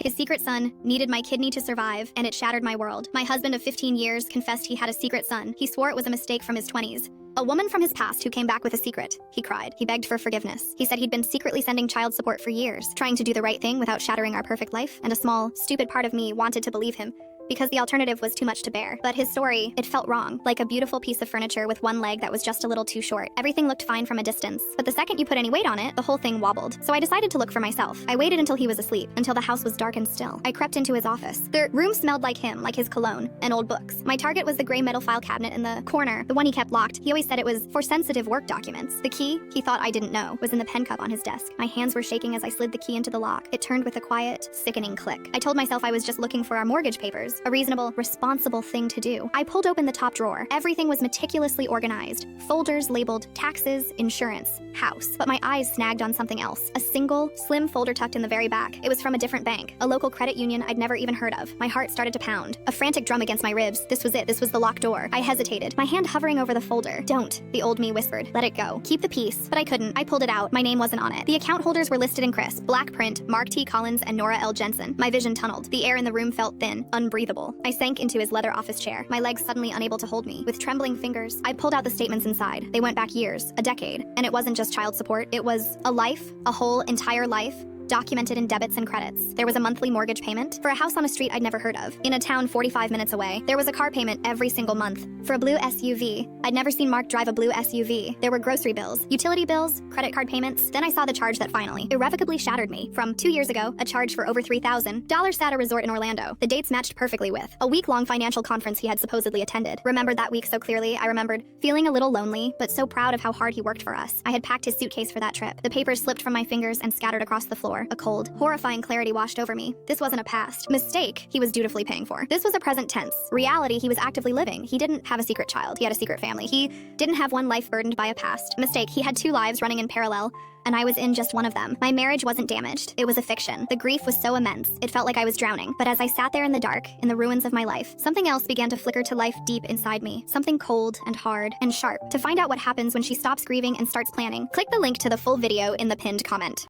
His secret son needed my kidney to survive, and it shattered my world. My husband of 15 years confessed he had a secret son. He swore it was a mistake from his 20s. A woman from his past who came back with a secret. He cried. He begged for forgiveness. He said he'd been secretly sending child support for years, trying to do the right thing without shattering our perfect life, and a small, stupid part of me wanted to believe him, because the alternative was too much to bear. But his story, it felt wrong, like a beautiful piece of furniture with one leg that was just a little too short. Everything looked fine from a distance, but the second you put any weight on it, the whole thing wobbled. So I decided to look for myself. I waited until he was asleep, until the house was dark and still. I crept into his office. The room smelled like him, like his cologne, and old books. My target was the gray metal file cabinet in the corner, the one he kept locked. He always said it was for sensitive work documents. The key, he thought I didn't know, was in the pen cup on his desk. My hands were shaking as I slid the key into the lock. It turned with a quiet, sickening click. I told myself I was just looking for our mortgage papers, a reasonable, responsible thing to do. I pulled open the top drawer. Everything was meticulously organized. Folders labeled taxes, insurance, house. But my eyes snagged on something else. A single, slim folder tucked in the very back. It was from a different bank, a local credit union I'd never even heard of. My heart started to pound. A frantic drum against my ribs. This was it. This was the locked door. I hesitated, my hand hovering over the folder. Don't, the old me whispered. Let it go. Keep the peace. But I couldn't. I pulled it out. My name wasn't on it. The account holders were listed in crisp, black print, Mark T. Collins and Nora L. Jensen. My vision tunneled. The air in the room felt thin, unbreathable. I sank into his leather office chair, my legs suddenly unable to hold me. With trembling fingers, I pulled out the statements inside. They went back years, a decade, and it wasn't just child support. It was a life, a whole entire life, documented in debits and credits. There was a monthly mortgage payment for a house on a street I'd never heard of, in a town 45 minutes away. There was a car payment every single month for a blue SUV. I'd never seen Mark drive a blue SUV. There were grocery bills, utility bills, credit card payments. Then I saw the charge that finally, irrevocably shattered me. From 2 years ago, a charge for over $3,000 at a resort in Orlando. The dates matched perfectly with a week-long financial conference he had supposedly attended. Remembered that week so clearly. I remembered feeling a little lonely, but so proud of how hard he worked for us. I had packed his suitcase for that trip. The papers slipped from my fingers and scattered across the floor. A cold, horrifying clarity washed over me. This wasn't a past mistake he was dutifully paying for. This was a present tense reality he was actively living. He didn't have a secret child. He had a secret family. He didn't have one life burdened by a past mistake. He had two lives running in parallel, and I was in just one of them. My marriage wasn't damaged. It was a fiction. The grief was so immense, it felt like I was drowning. But as I sat there in the dark, in the ruins of my life, something else began to flicker to life deep inside me. Something cold and hard and sharp. To find out what happens when she stops grieving and starts planning, click the link to the full video in the pinned comment.